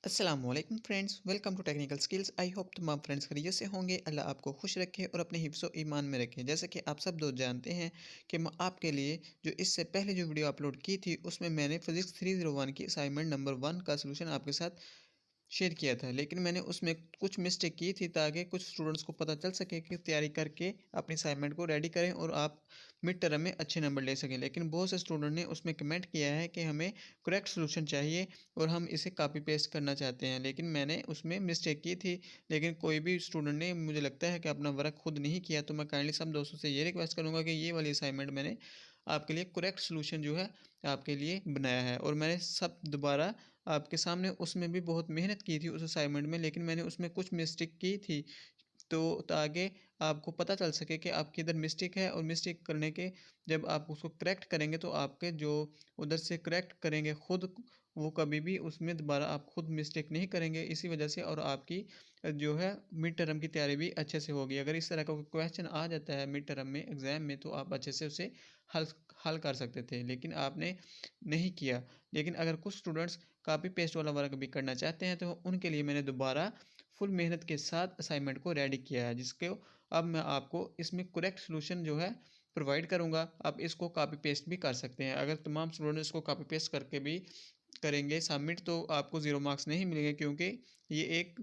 अस्सलामुअलैकुम friends, welcome to technical skills. I hope तमाम friends खैरियत से होंगे। अल्लाह आपको खुश रखे और अपने हिफ्ज़ व ईमान में रखे। जैसे कि आप सब दोस्त जानते हैं कि मैं आपके लिए जो इससे पहले जो वीडियो अपलोड की थी उसमें मैंने फिज़िक्स 301 की असाइनमेंट नंबर 1 का सलूशन आपके साथ शेयर किया था, लेकिन मैंने उसमें कुछ मिस्टेक की थी ताकि कुछ स्टूडेंट्स को पता चल सके कि तैयारी करके अपनी असाइनमेंट को रेडी करें और आप मिड टर्म में अच्छे नंबर ले सकें। लेकिन बहुत से स्टूडेंट ने उसमें कमेंट किया है कि हमें करेक्ट सॉल्यूशन चाहिए और हम इसे कॉपी पेस्ट करना चाहते हैं, लेकिन मैंने उसमें मिस्टेक की थी। लेकिन कोई भी स्टूडेंट ने मुझे लगता है कि अपना वर्क खुद नहीं किया, तो मैं काइंडली सब दोस्तों से ये रिक्वेस्ट करूँगा कि ये वाली असाइनमेंट मैंने आपके लिए करेक्ट सॉल्यूशन जो है आपके लिए बनाया है। और मैंने सब दोबारा आपके सामने उसमें भी बहुत मेहनत की थी उस असाइनमेंट में, लेकिन मैंने उसमें कुछ मिस्टेक की थी, तो ताकि आपको पता चल सके कि आपकी इधर मिस्टेक है। और मिस्टेक करने के जब आप उसको करेक्ट करेंगे तो आपके जो उधर से करेक्ट करेंगे खुद, वो कभी भी उसमें दोबारा आप खुद मिस्टेक नहीं करेंगे इसी वजह से। और आपकी जो है मिड टर्म की तैयारी भी अच्छे से होगी। अगर इस तरह का कोई क्वेश्चन आ जाता है मिड टर्म में एग्ज़ाम में, तो आप अच्छे से उसे हल हल कर सकते थे, लेकिन आपने नहीं किया। लेकिन अगर कुछ स्टूडेंट्स कॉपी पेस्ट वाला वर्क भी करना चाहते हैं, तो उनके लिए मैंने दोबारा फुल मेहनत के साथ असाइनमेंट को रेडी किया है, जिसको अब मैं आपको इसमें करेक्ट सॉल्यूशन जो है प्रोवाइड करूंगा। आप इसको कॉपी पेस्ट भी कर सकते हैं। अगर तमाम स्टूडेंट इसको कॉपी पेस्ट करके भी करेंगे सबमिट, तो आपको 0 मार्क्स नहीं मिलेंगे, क्योंकि ये एक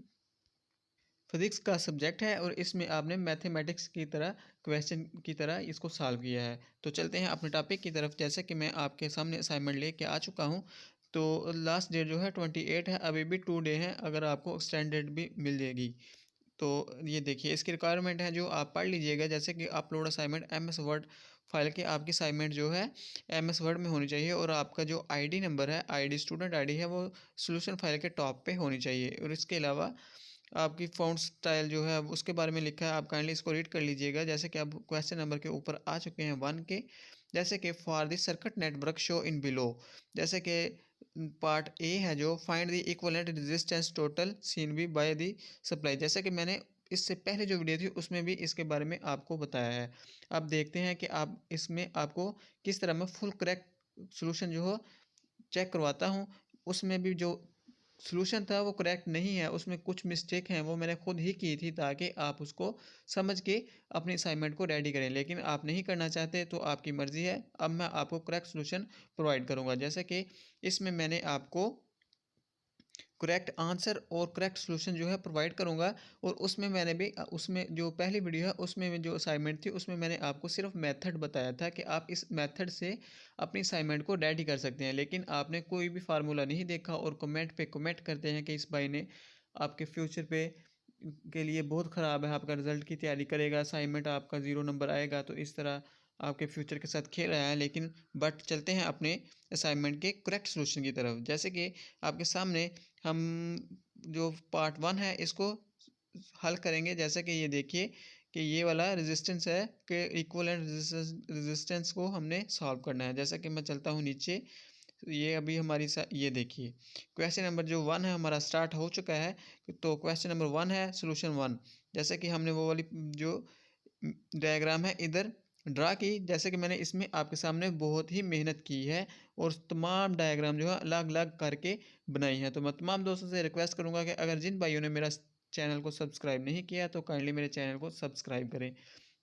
फिज़िक्स का सब्जेक्ट है और इसमें आपने मैथमेटिक्स की तरह क्वेश्चन की तरह इसको सॉल्व किया है। तो चलते हैं अपने टॉपिक की तरफ। जैसे कि मैं आपके सामने असाइनमेंट लेके आ चुका हूँ, तो लास्ट डेट जो है 28 है, अभी भी 2 डे है, अगर आपको एक्सटेंडेड भी मिल जाएगी। तो ये देखिए इसकी रिक्वायरमेंट है जो आप पढ़ लीजिएगा। जैसे कि upload assignment M S word file के, आपकी असाइनमेंट जो है एम एस वर्ड में होनी चाहिए, और आपका जो आईडी नंबर है, आईडी स्टूडेंट आईडी है, वो सोल्यूशन फाइल के टॉप पे होनी चाहिए। और इसके अलावा आपकी फ़ॉन्ट स्टाइल जो है अब उसके बारे में लिखा है, आप काइंडली इसको रीड कर लीजिएगा। जैसे कि अब क्वेश्चन नंबर के ऊपर आ चुके हैं 1 के। जैसे कि for the circuit network show in below, जैसे कि पार्ट ए है जो find the equivalent resistance total seen be by the supply. जैसे कि मैंने इससे पहले जो वीडियो थी उसमें भी इसके बारे में आपको बताया है। अब देखते हैं कि आप इसमें आपको किस तरह मैं फुल करेक्ट सॉल्यूशन जो हो चेक करवाता हूँ। उसमें भी जो सॉल्यूशन था वो करेक्ट नहीं है, उसमें कुछ मिस्टेक हैं, वो मैंने खुद ही की थी ताकि आप उसको समझ के अपनी असाइनमेंट को रेडी करें। लेकिन आप नहीं करना चाहते तो आपकी मर्ज़ी है। अब मैं आपको करेक्ट सॉल्यूशन प्रोवाइड करूँगा। जैसे कि इसमें मैंने आपको करेक्ट आंसर और करेक्ट सॉल्यूशन जो है प्रोवाइड करूँगा। और उसमें मैंने भी उसमें जो पहली वीडियो है उसमें जो असाइनमेंट थी उसमें मैंने आपको सिर्फ मेथड बताया था कि आप इस मेथड से अपनी असाइनमेंट को रेडी कर सकते हैं, लेकिन आपने कोई भी फार्मूला नहीं देखा और कमेंट पे कमेंट करते हैं कि इस भाई ने आपके फ्यूचर पे के लिए बहुत ख़राब है, आपका रिजल्ट की तैयारी करेगा, असाइनमेंट आपका 0 नंबर आएगा, तो इस तरह आपके फ्यूचर के साथ खेल रहा है। लेकिन बट चलते हैं अपने असाइनमेंट के करेक्ट सॉल्यूशन की तरफ। जैसे कि आपके सामने हम जो पार्ट 1 है इसको हल करेंगे। जैसे कि ये देखिए कि ये वाला रेजिस्टेंस है कि इक्विवेलेंट रेजिस्टेंस को हमने सॉल्व करना है। जैसा कि मैं चलता हूँ नीचे, तो ये अभी हमारी ये देखिए क्वेश्चन नंबर जो 1 है हमारा स्टार्ट हो चुका है। तो क्वेश्चन नंबर 1 है सॉल्यूशन 1। जैसे कि हमने वो वाली जो डायग्राम है इधर ड्रा की। जैसे कि मैंने इसमें आपके सामने बहुत ही मेहनत की है और तमाम डायग्राम जो है अलग अलग करके बनाई है। तो मैं तमाम दोस्तों से रिक्वेस्ट करूंगा कि अगर जिन भाइयों ने मेरा चैनल को सब्सक्राइब नहीं किया तो काइंडली मेरे चैनल को सब्सक्राइब करें,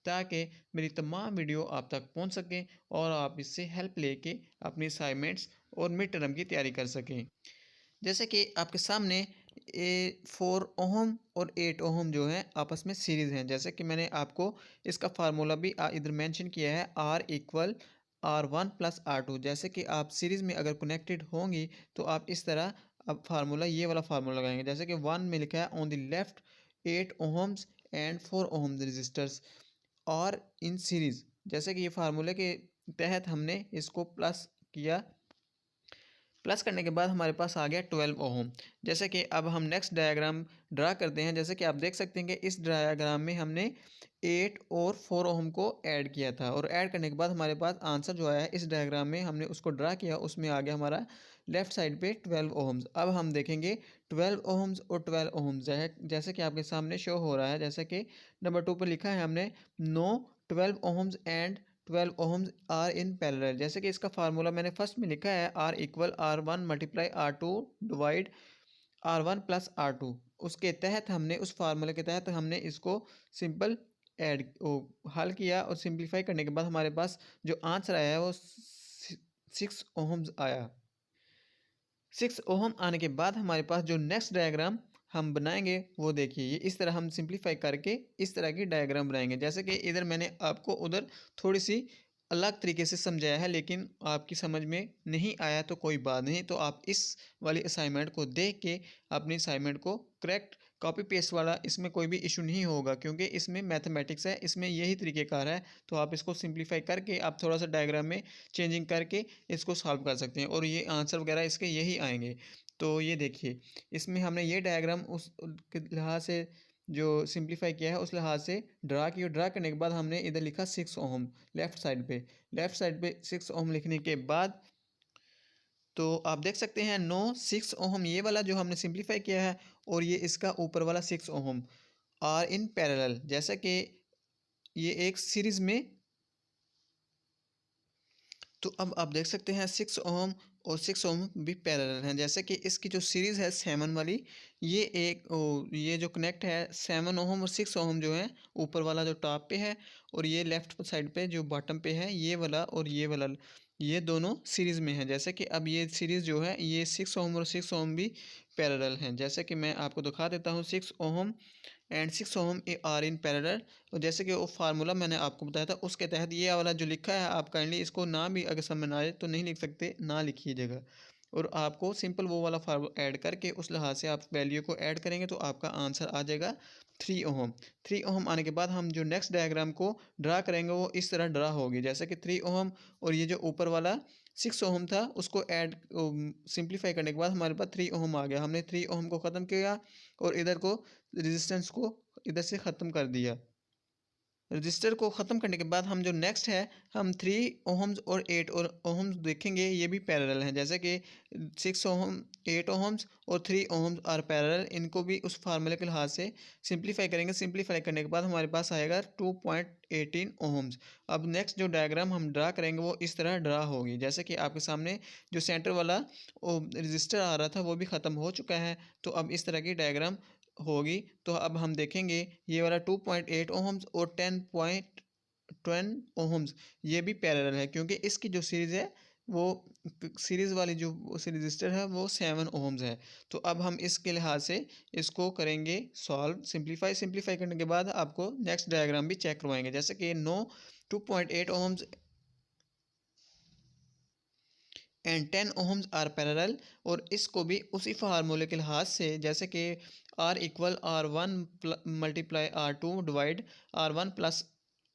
ताकि मेरी तमाम वीडियो आप तक पहुंच सकें और आप इससे हेल्प लेके अपनी असाइनमेंट्स और मिड टर्म की तैयारी कर सकें। जैसे कि आपके सामने 4 ओहम और 8 ओहम जो है आपस में सीरीज़ हैं। जैसे कि मैंने आपको इसका फार्मूला भी इधर मेंशन किया है, R=R1+R2। जैसे कि आप सीरीज़ में अगर कनेक्टेड होंगी तो आप इस तरह अब फार्मूला ये वाला फार्मूला लगाएंगे। जैसे कि 1 में लिखा है on the left 8 ohms and 4 ohm resistors और इन सीरीज़। जैसे कि ये फार्मूले के तहत हमने इसको प्लस किया। प्लस करने के बाद हमारे पास आ गया 12 ओहम। जैसे कि अब हम नेक्स्ट डायग्राम ड्रा करते हैं। जैसे कि आप देख सकते हैं कि इस डायग्राम में हमने 8 और 4 ओहम को ऐड किया था, और ऐड करने के बाद हमारे पास आंसर जो आया है इस डायग्राम में हमने उसको ड्रा किया, उसमें आ गया हमारा लेफ्ट साइड पे 12 ओहम्स। अब हम देखेंगे 12 ओहम्स और 12 ओहम्स है जैसे कि आपके सामने शो हो रहा है। जैसे कि नंबर 2 पर लिखा है हमने no 12 ohms and 12 ohms are in parallel. जैसे कि इसका फार्मूला मैंने फर्स्ट में लिखा है R=R1 × R2 divide R1 plus R2, उसके तहत हमने उस फार्मूले के तहत हमने इसको सिंपल ऐड हल किया और सिंप्लीफाई करने के बाद हमारे पास जो आंसर आया है वो 6 ओहम्स आया। 6 ओहम आने के बाद हमारे पास जो नेक्स्ट डायग्राम हम बनाएंगे वो देखिए, ये इस तरह हम सिंप्लीफाई करके इस तरह की डायग्राम बनाएंगे। जैसे कि इधर मैंने आपको उधर थोड़ी सी अलग तरीके से समझाया है, लेकिन आपकी समझ में नहीं आया तो कोई बात नहीं, तो आप इस वाली असाइनमेंट को देख के अपनी असाइनमेंट को करेक्ट कॉपी पेस्ट वाला, इसमें कोई भी इशू नहीं होगा क्योंकि इसमें मैथमेटिक्स है, इसमें यही तरीक़ेकार है। तो आप इसको सिंप्लीफाई करके आप थोड़ा सा डायग्राम में चेंजिंग करके इसको सॉल्व कर सकते हैं और ये आंसर वगैरह इसके यही आएंगे। तो ये देखिए, इसमें हमने ये डायग्राम उस के लिहाज से जो सिंप्लीफाई किया है उस लिहाज से ड्रा किया। ड्रा करने के बाद हमने इधर लिखा 6 ओहम लेफ़्ट साइड पे 6 ओहम लिखने के बाद तो आप देख सकते हैं 6 ओहम ये वाला जो हमने सिंप्लीफाई किया है और ये इसका ऊपर वाला 6 ओहम आर इन पैरेलल, जैसा कि ये एक सीरीज में। तो अब आप देख सकते हैं 6 ओहम और 6 ओहम भी पैरेलल हैं, जैसे कि इसकी जो सीरीज़ है 7 वाली, ये ये जो कनेक्ट है 7 ओहम और 6 ओहम जो है ऊपर वाला जो टॉप पे है और ये लेफ़्ट साइड पे जो बॉटम पे है ये वाला और ये वाला, ये दोनों सीरीज़ में हैं। जैसे कि अब ये सीरीज़ जो है ये 6 ओहम और 6 ओहम भी पैरेलल हैं। जैसे कि मैं आपको दिखा देता हूँ 6 ohm and 6 ohm are in parallel. और जैसे कि वो फार्मूला मैंने आपको बताया था उसके तहत ये वाला जो लिखा है, आप काइंडली इसको ना भी अगर समझ ना आए तो नहीं लिख सकते, ना लिखिएगा। और आपको सिंपल वो वाला फार्मूला ऐड करके उस लिहाज से आप वैल्यू को ऐड करेंगे तो आपका आंसर आ जाएगा 3 ओहम। 3 ओहम आने के बाद हम जो नेक्स्ट डायग्राम को ड्रा करेंगे वो इस तरह ड्रा होगी, जैसे कि 3 ओहम और ये जो ऊपर वाला 6 ओहम था उसको ऐड सिंप्लीफाई करने के बाद हमारे पास 3 ओहम आ गया। हमने 3 ओहम को ख़त्म किया और इधर को रेजिस्टेंस को इधर से ख़त्म कर दिया। रजिस्टर को ख़त्म करने के बाद हम जो नेक्स्ट है हम 3 ओहम्स और 8 ओहम्स देखेंगे, ये भी पैरेलल हैं। जैसे कि 6 ओहम 8 ओहम्स और 3 ओहम्स आर पैरेलल, इनको भी उस फार्मूले के लिहाज से सिंप्लीफाई करेंगे। सिंप्लीफाई करने के बाद हमारे पास आएगा 2.18 ओहम्स। अब नेक्स्ट जो डायग्राम हम ड्रा करेंगे वो इस तरह ड्रा होगी, जैसे कि आपके सामने जो सेंटर वाला रजिस्टर आ रहा था वो भी ख़त्म हो चुका है। तो अब इस तरह की डायग्राम होगी। तो अब हम देखेंगे ये वाला 2.8 ओहम्स और 10.10 ओहम्स ये भी पैरेलल है, क्योंकि इसकी जो सीरीज़ है वो सीरीज़ वाली जो रजिस्टर है वो 7 ओहम्स है। तो अब हम इसके लिहाज से इसको करेंगे सॉल्व। सिंप्लीफाई करने के बाद आपको नेक्स्ट डायग्राम भी चेक करवाएंगे, जैसे कि 2.8 ohms and 10 ohms are parallel. और इसको भी उसी फार्मूले के लिहाज से, जैसे कि R equal R1 multiply R2 divide R1 plus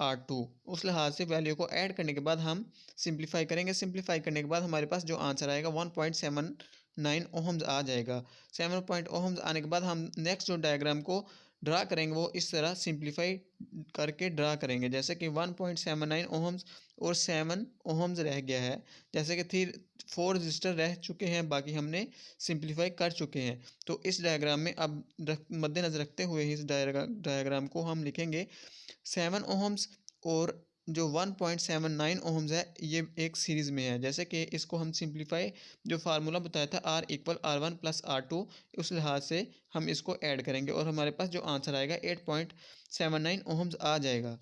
R2, उस लिहाज से वैल्यू को ऐड करने के बाद हम सिंप्लीफाई करेंगे। सिंप्लीफाई करने के बाद हमारे पास जो आंसर आएगा 1.79 ओहम्स आ जाएगा। 7 ओहम्स आने के बाद हम नेक्स्ट जो डायग्राम को ड्रा करेंगे वो इस तरह सिंप्लीफाई करके ड्रा करेंगे, जैसे कि 1.79 ओहम्स और 7 ओहम्स रह गया है। जैसे कि 4 रजिस्टर रह चुके हैं, बाकी हमने सिंप्लीफाई कर चुके हैं। तो इस डायग्राम में अब मद्देनज़र रखते हुए इस डायग्राम को हम लिखेंगे 7 ओहम्स और जो 1.79 ओहम्स है ये एक सीरीज़ में है। जैसे कि इसको हम सिंप्लीफाई जो फार्मूला बताया था R equal R1 plus R2, उस लिहाज से हम इसको ऐड करेंगे और हमारे पास जो आंसर आएगा 8.79 ओहम्स आ जाएगा।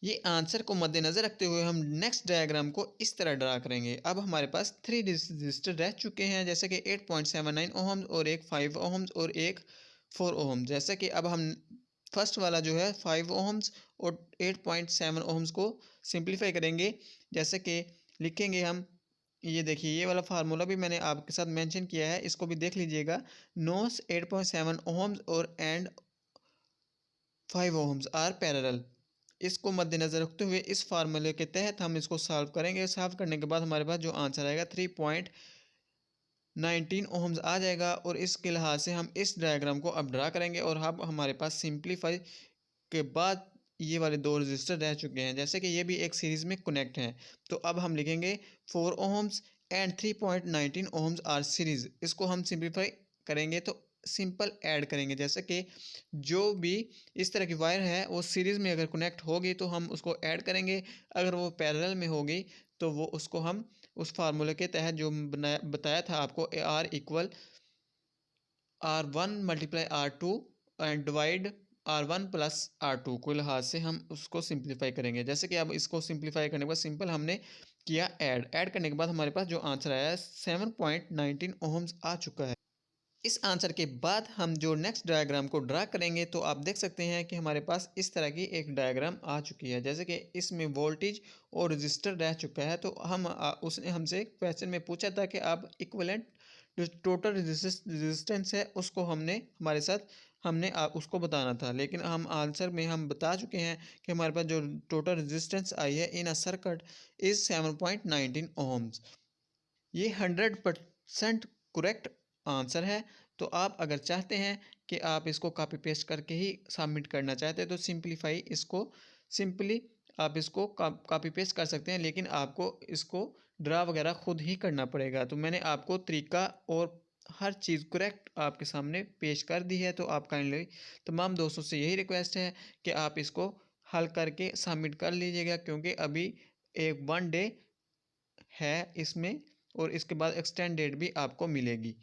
ये आंसर को मद्देनज़र रखते हुए हम नेक्स्ट डायग्राम को इस तरह ड्रा करेंगे। अब हमारे पास 3 रजिस्टर रह चुके हैं, जैसे कि 8.79 ओहम्स और एक 5 ओहम्स और एक 4 ओहम्स। जैसे कि अब हम फर्स्ट वाला जो है 5 ओहम्स और 8.7 ओहम्स को सिंप्लीफाई करेंगे, जैसे कि लिखेंगे हम, ये देखिए ये वाला फार्मूला भी मैंने आपके साथ मेंशन किया है, इसको भी देख लीजिएगा। नोस 8.7 ओहम्स और एंड 5 ओहम्स आर पैरेलल, इसको मद्देनज़र रखते हुए इस फार्मूले के तहत हम इसको सॉल्व करेंगे। सॉल्व करने के बाद हमारे पास जो आंसर आएगा 3.19 ओहम्स आ जाएगा। और इसके लिहाज से हम इस डायग्राम को अब ड्रा करेंगे और अब हमारे पास सिंप्लीफाई के बाद ये वाले 2 रजिस्टर रह चुके हैं, जैसे कि ये भी एक सीरीज़ में कनेक्ट हैं। तो अब हम लिखेंगे 4 ohms and 3.19 ohms are series. इसको हम सिंप्लीफाई करेंगे तो सिंपल ऐड करेंगे, जैसे कि जो भी इस तरह की वायर है वो सीरीज़ में अगर कनेक्ट होगी तो हम उसको ऐड करेंगे, अगर वो पैरेलल में होगी तो वो उसको हम उस फार्मूले के तहत जो बनाया बताया था आपको, R equal R1 multiply R2 and divide R1 plus R2 को लिहाज से हम उसको सिंप्लीफाई करेंगे। जैसे कि अब इसको सिंप्लीफाई करने के बाद सिंपल हमने किया ऐड करने के बाद हमारे पास जो आंसर आया है 7.19 ओहम्स आ चुका है। इस आंसर के बाद हम जो नेक्स्ट डायग्राम को ड्रा करेंगे तो आप देख सकते हैं कि हमारे पास इस तरह की एक डायग्राम आ चुकी है। जैसे कि इसमें वोल्टेज और रजिस्टर रह चुका है, तो उसने हमसे क्वेश्चन में पूछा था कि आप इक्विवेलेंट जो टोटल रेजिस्टेंस है उसको हमारे साथ उसको बताना था, लेकिन हम आंसर में हम बता चुके हैं कि हमारे पास जो टोटल रेजिस्टेंस आई है इन अ सर्किट इज 7.19 ओम्स। ये 100% करेक्ट आंसर है। तो आप अगर चाहते हैं कि आप इसको कॉपी पेस्ट करके ही सबमिट करना चाहते हैं तो सिंपली आप इसको कॉपी पेस्ट कर सकते हैं, लेकिन आपको इसको ड्रा वगैरह खुद ही करना पड़ेगा। तो मैंने आपको तरीका और हर चीज़ करेक्ट आपके सामने पेश कर दी है। तो आप काइंडली तमाम दोस्तों से यही रिक्वेस्ट है कि आप इसको हल करके सबमिट कर लीजिएगा, क्योंकि अभी एक 1 डे है इसमें और इसके बाद एक्सटेंड डेट भी आपको मिलेगी।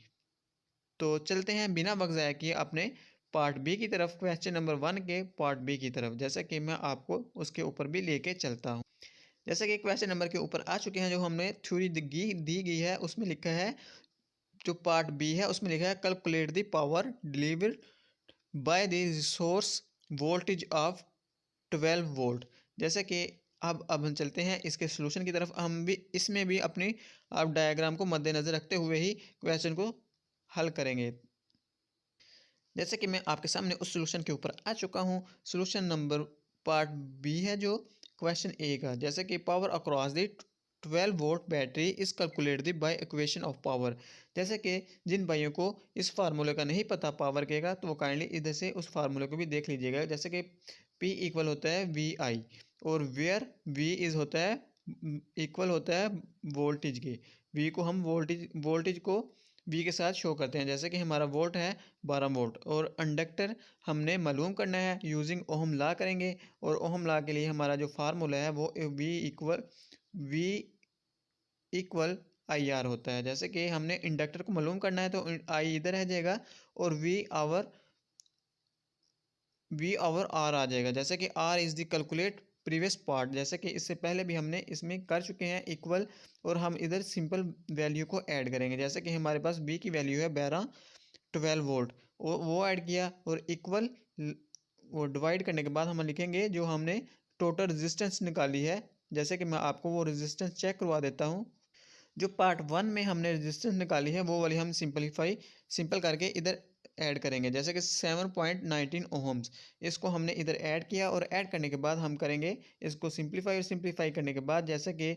तो चलते हैं बिना वक्त ज़ाया किए अपने पार्ट बी की तरफ, क्वेश्चन नंबर 1 के पार्ट बी की तरफ, जैसा कि मैं आपको उसके ऊपर भी लेके चलता हूँ। जैसा कि क्वेश्चन नंबर के ऊपर आ चुके हैं, जो हमने थ्योरी दी गई है उसमें लिखा है, जो पार्ट बी है उसमें लिखा है calculate the power delivered by the resource voltage of 12 volt. जैसे कि अब हम चलते हैं इसके सोल्यूशन की तरफ। हम भी इसमें भी अपनी आप डायग्राम को मद्देनज़र रखते हुए ही क्वेश्चन को हल करेंगे। जैसे कि मैं आपके सामने उस सोल्यूशन के ऊपर आ चुका हूँ। सोल्यूशन नंबर पार्ट बी है जो क्वेश्चन ए का। जैसे कि power across the 12 volt battery is calculated by equation of power. जैसे कि जिन भाइयों को इस फार्मूले का नहीं पता पावर के का, तो वो काइंडली इधर से उस फार्मूले को भी देख लीजिएगा। जैसे कि P इक्वल होता है VI और वेयर V इज होता है इक्वल होता है वोल्टेज के। V को हम वोल्टेज को V के साथ शो करते हैं। जैसे कि हमारा वोल्ट है 12 वोल्ट और इंडक्टर हमने मालूम करना है यूजिंग ओहम लॉ करेंगे। और ओहम लॉ के लिए हमारा जो फार्मूला है वो V इक्वल IR होता है। जैसे कि हमने इंडक्टर को मालूम करना है तो आई इधर रह जाएगा और V/R आ जाएगा। जैसे कि R is the calculate previous part, जैसे कि इससे पहले भी हमने इसमें कर चुके हैं इक्वल, और हम इधर सिंपल वैल्यू को ऐड करेंगे। जैसे कि हमारे पास B की वैल्यू है 12 वोल्ट, वो ऐड किया और इक्वल वो डिवाइड करने के बाद हम लिखेंगे जो हमने टोटल रेजिस्टेंस निकाली है। जैसे कि मैं आपको वो रेजिस्टेंस चेक करवा देता हूँ। जो पार्ट 1 में हमने रेजिस्टेंस निकाली है वो वाली हम सिंपल करके इधर ऐड करेंगे। जैसे कि 7.19 ओहम्स, इसको हमने इधर ऐड किया और ऐड करने के बाद हम करेंगे इसको सिंप्लीफाई, और सिंप्लीफाई करने के बाद जैसे कि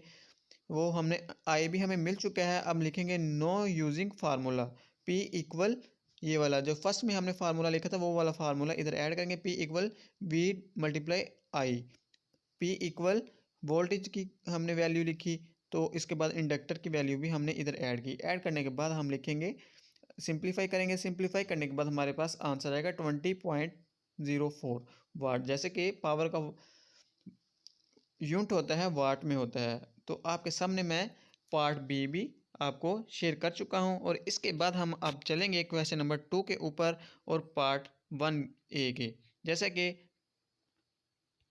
वो हमने आई भी हमें मिल चुका है। अब लिखेंगे know using formula P equal, ये वाला जो फर्स्ट में हमने फार्मूला लिखा था वो वाला फार्मूला इधर ऐड करेंगे। P इक्वल V मल्टीप्लाई आई। P इक्वल वोल्टेज की हमने वैल्यू लिखी, तो इसके बाद इंडक्टर की वैल्यू भी हमने इधर ऐड की। ऐड करने के बाद हम लिखेंगे सिंप्लीफाई करेंगे। सिंप्लीफाई करने के बाद हमारे पास आंसर आएगा 20.04 वाट। जैसे कि पावर का यूनिट होता है वाट में होता है। तो आपके सामने मैं पार्ट बी भी आपको शेयर कर चुका हूं, और इसके बाद हम अब चलेंगे क्वेश्चन नंबर 2 के ऊपर और पार्ट 1A के। जैसे कि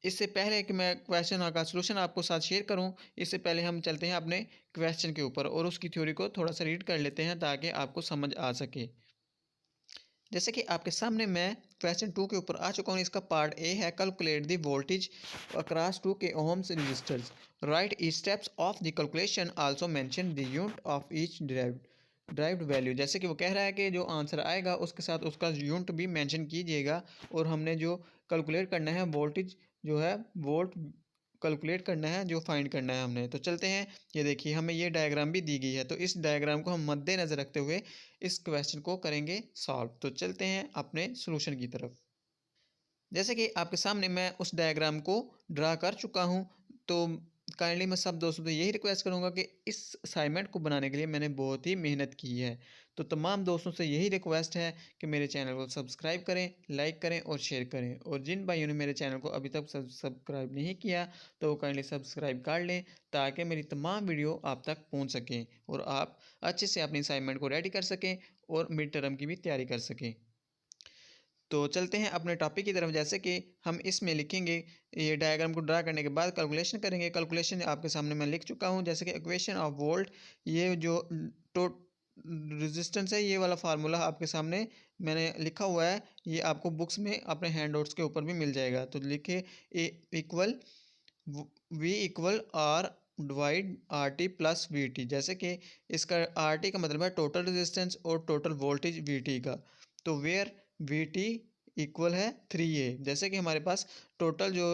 इससे पहले कि मैं क्वेश्चन का सलूशन आपको साथ शेयर करूं, इससे पहले हम चलते हैं अपने क्वेश्चन के ऊपर और उसकी थ्योरी को थोड़ा सा रीड कर लेते हैं ताकि आपको समझ आ सके। जैसे कि आपके सामने मैं क्वेश्चन 2 के ऊपर आ चुका हूँ। इसका पार्ट ए है calculate the voltage across 2 K ohms resistors, write each steps of the calculation, also mention the unit of each derived value. जैसे कि वो कह रहा है कि जो आंसर आएगा उसके साथ उसका यूनिट भी मेंशन कीजिएगा, और हमने जो कैलकुलेट करना है वोल्टेज जो है वोल्ट कैलकुलेट करना है, जो फाइंड करना है हमने। तो चलते हैं, ये देखिए हमें ये डायग्राम भी दी गई है, तो इस डायग्राम को हम मद्देनज़र रखते हुए इस क्वेश्चन को करेंगे सॉल्व। तो चलते हैं अपने सॉल्यूशन की तरफ। जैसे कि आपके सामने मैं उस डायग्राम को ड्रा कर चुका हूँ, तो काइंडली मैं सब दोस्तों से यही रिक्वेस्ट करूँगा कि इस असाइनमेंट को बनाने के लिए मैंने बहुत ही मेहनत की है। तो तमाम दोस्तों से यही रिक्वेस्ट है कि मेरे चैनल को सब्सक्राइब करें, लाइक करें और शेयर करें। और जिन भाइयों ने मेरे चैनल को अभी तक सब्सक्राइब नहीं किया, तो वो काइंडली सब्सक्राइब कर लें, ताकि मेरी तमाम वीडियो आप तक पहुँच सकें और आप अच्छे से अपनी असाइनमेंट को रेडी कर सकें और मिड टर्म की भी तैयारी कर सकें। तो चलते हैं अपने टॉपिक की तरफ। जैसे कि हम इसमें लिखेंगे, ये डायग्राम को ड्रा करने के बाद कैलकुलेशन करेंगे। कैलकुलेशन आपके सामने मैं लिख चुका हूँ, जैसे कि इक्वेशन ऑफ वोल्ट, ये जो टो रेजिस्टेंस है, ये वाला फार्मूला आपके सामने मैंने लिखा हुआ है। ये आपको बुक्स में अपने हैंड आउट्स के ऊपर भी मिल जाएगा। तो लिखे A equal V equal R divide R T plus V T. जैसे कि इसका आर टी का मतलब है टोटल रेजिस्टेंस और टोटल वोल्टेज वी टी का। तो वेयर वी टी इक्वल है 3A। जैसे कि हमारे पास टोटल जो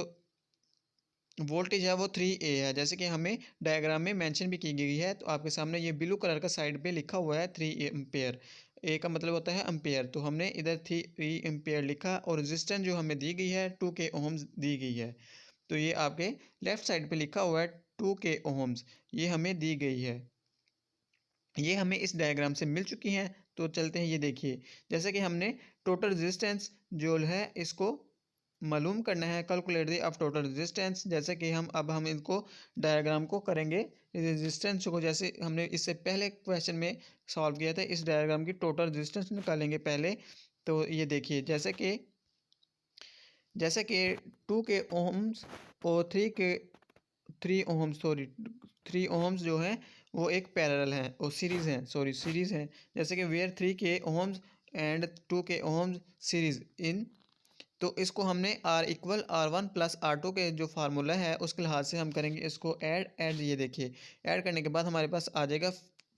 वोल्टेज है वो 3A है, जैसे कि हमें डायग्राम में मेंशन भी की गई है। तो आपके सामने ये ब्लू कलर का साइड पे लिखा हुआ है 3 एम्पेयर। ए का मतलब होता है एम्पेयर, तो हमने इधर 3 एम्पेयर लिखा और रेजिस्टेंस जो हमें दी गई है 2K ओहम्स दी गई है। तो ये आपके लेफ्ट साइड पे लिखा हुआ है 2K ओहम्स, ये हमें दी गई है। ये हमें इस डायग्राम से मिल चुकी हैं। तो चलते हैं, ये देखिए, जैसे कि हमने टोटल रेजिस्टेंस जो है इसको मालूम करना है, calculate the of total resistance. जैसे कि हम इनको डायग्राम को करेंगे रेजिस्टेंस को, जैसे हमने इससे पहले क्वेश्चन में सॉल्व किया था। इस डायग्राम की टोटल रेजिस्टेंस निकालेंगे पहले। तो ये देखिए, जैसे कि 2K ओहम्स और 3 ओहम्स, सॉरी 3 ओहम्स जो है वो एक पैरेलल है और सीरीज है। जैसे कि where 3K ohms and 2K ohms series in. तो इसको हमने are equal R1 plus R2 के जो फार्मूला है उसके लिहाज से हम करेंगे इसको ऐड। ये देखिए, ऐड करने के बाद हमारे पास आ जाएगा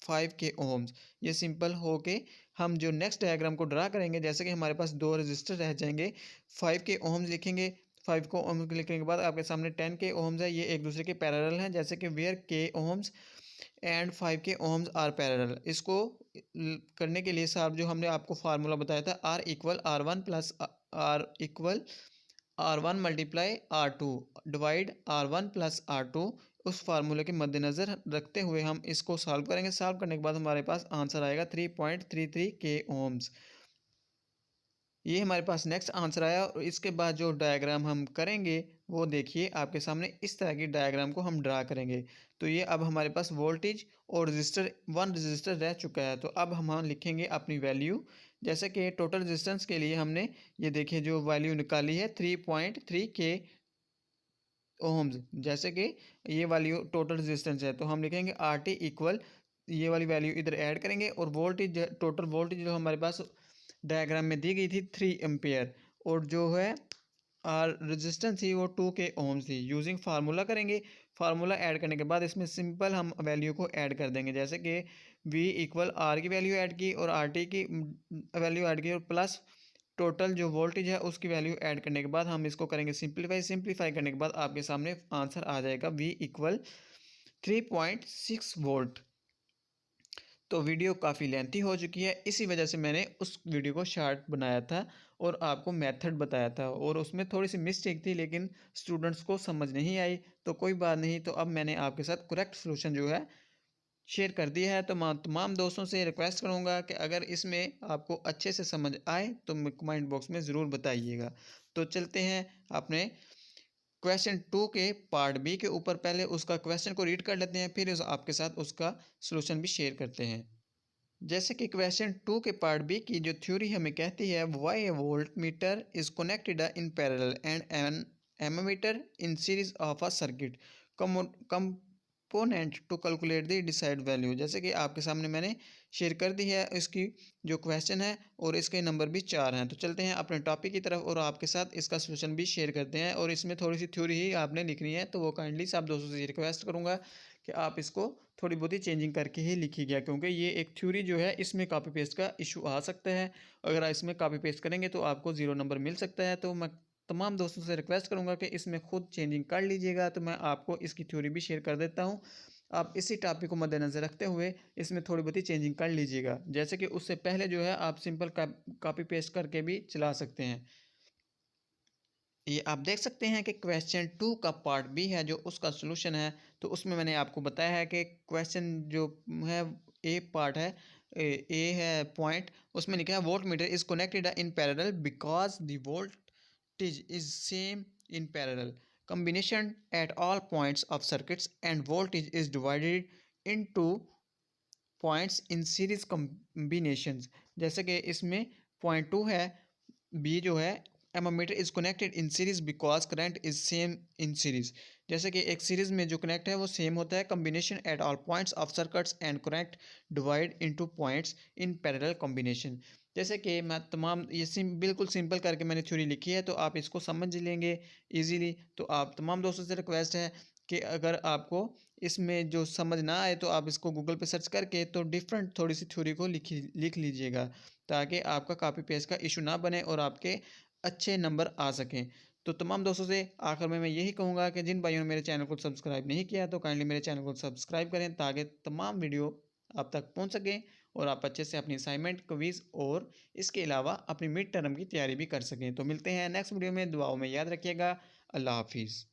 5K ओहम्स। ये सिंपल हो के हम जो नेक्स्ट डायग्राम को ड्रा करेंगे, जैसे कि हमारे पास दो रजिस्टर रह जाएंगे। 5K ओहम्स लिखेंगे, 5K ओहम्स लिखने के बाद आपके सामने 10K ओहम्स है, ये एक दूसरे के पैरेलल हैं। जैसे कि where K ohms and 5K ohms are parallel. इसको करने के लिए साहब जो हमने आपको फार्मूला बताया था, R equal R1 plus R equal R1 multiply R2 divide R1 plus R2, उस फार्मूले के मद्देनज़र रखते हुए हम इसको सॉल्व करेंगे। सॉल्व करने के बाद हमारे पास आंसर आएगा 3.33K ओहम्स। ये हमारे पास नेक्स्ट आंसर आया। और इसके बाद जो डायग्राम हम करेंगे वो देखिए, आपके सामने इस तरह की डायग्राम को हम ड्रा करेंगे। तो ये अब हमारे पास वोल्टेज और वन रजिस्टर रह चुका है। तो अब हम लिखेंगे अपनी वैल्यू। जैसे कि टोटल रेजिस्टेंस के लिए हमने ये देखिए जो वैल्यू निकाली है 3.3K ओहम्स। जैसे कि ये वैल्यू टोटल रेजिस्टेंस है, तो हम लिखेंगे आर टी इक्वल, ये वाली वैल्यू इधर ऐड करेंगे। और वोल्टेज, टोटल वोल्टेज जो हमारे पास डायग्राम में दी गई थी 3 एम्पेयर, और जो है आर रेजिस्टेंस थी वो 2K ओहम्स थी। यूजिंग फार्मूला करेंगे। फार्मूला ऐड करने के बाद इसमें सिंपल हम वैल्यू को ऐड कर देंगे। जैसे कि वी इक्वल आर की वैल्यू ऐड की और आर टी की वैल्यू ऐड की और प्लस टोटल जो वोल्टेज है उसकी वैल्यू ऐड करने के बाद हम इसको करेंगे सिंप्लीफाई करने के बाद आपके सामने आंसर आ जाएगा वी इक्वल 3.6 वोल्ट। तो वीडियो काफ़ी लेंथी हो चुकी है, इसी वजह से मैंने उस वीडियो को शॉर्ट बनाया था और आपको मेथड बताया था, और उसमें थोड़ी सी मिस्टेक थी लेकिन स्टूडेंट्स को समझ नहीं आई। तो कोई बात नहीं, तो अब मैंने आपके साथ करेक्ट सॉल्यूशन जो है शेयर कर दिया है। तो मैं तमाम दोस्तों से रिक्वेस्ट करूंगा कि अगर इसमें आपको अच्छे से समझ आए तो कमेंट बॉक्स में ज़रूर बताइएगा। तो चलते हैं अपने क्वेश्चन 2 के पार्ट बी के ऊपर। पहले उसका क्वेश्चन को रीड कर लेते हैं, फिर आपके साथ उसका सॉल्यूशन भी शेयर करते हैं। जैसे कि क्वेश्चन 2 के पार्ट बी की जो थ्योरी हमें कहती है, why a voltmeter is connected in parallel and an ammeter in series of a circuit component to calculate the desired value. जैसे कि आपके सामने मैंने शेयर कर दी है इसकी जो क्वेश्चन है, और इसके नंबर भी 4 हैं। तो चलते हैं अपने टॉपिक की तरफ और आपके साथ इसका सोल्यूशन भी शेयर करते हैं। और इसमें थोड़ी सी थ्योरी ही आपने लिखनी है, तो वो काइंडली सब दोस्तों से रिक्वेस्ट करूँगा कि आप इसको थोड़ी बहुत ही चेंजिंग करके ही लिखिएगा, क्योंकि ये एक थ्योरी जो है इसमें कॉपी पेस्ट का इशू आ सकता है। अगर आप इसमें कॉपी पेस्ट करेंगे तो आपको 0 नंबर मिल सकता है। तो मैं तमाम दोस्तों से रिक्वेस्ट करूंगा कि इसमें खुद चेंजिंग कर लीजिएगा। तो मैं आपको इसकी थ्योरी भी शेयर कर देता हूँ। आप इसी टॉपिक को मद्देनज़र रखते हुए इसमें थोड़ी बहुत ही चेंजिंग कर लीजिएगा। जैसे कि उससे पहले जो है आप सिंपल कॉपी पेस्ट करके भी चला सकते हैं। ये आप देख सकते हैं कि क्वेश्चन 2 का पार्ट बी है जो उसका सॉल्यूशन है। तो उसमें मैंने आपको बताया है कि क्वेश्चन जो है ए पार्ट है, ए है पॉइंट, उसमें लिखा है voltmeter is connected in parallel because the voltage is same in parallel combination at all points of circuits and voltage is divided into points in series combinations। जैसे कि इसमें पॉइंट 2 है, बी जो है ammeter is connected in series because current is same in series. जैसे कि एक series में जो कनेक्ट है वो सेम होता है। Combination at all points of circuits and current divide into points in parallel combination. जैसे कि मैं तमाम ये बिल्कुल सिंपल करके मैंने थ्योरी लिखी है, तो आप इसको समझ लेंगे इजीली। तो आप तमाम दोस्तों से रिक्वेस्ट है कि अगर आपको इसमें जो समझ ना आए तो आप इसको गूगल पे सर्च करके तो डिफरेंट थोड़ी सी थ्योरी को लिख लीजिएगा, ताकि आपका कॉपी पेस्ट का इशू ना बने और आपके अच्छे नंबर आ सकें। तो तमाम दोस्तों से आखिर में मैं यही कहूँगा कि जिन भाइयों ने मेरे चैनल को सब्सक्राइब नहीं किया तो काइंडली मेरे चैनल को सब्सक्राइब करें, ताकि तमाम वीडियो आप तक पहुँच सकें और आप अच्छे से अपनी असाइनमेंट, क्विज़ और इसके अलावा अपनी मिड टर्म की तैयारी भी कर सकें। तो मिलते हैं नेक्स्ट वीडियो में, दुआओं में याद रखिएगा। अल्लाह हाफिज़।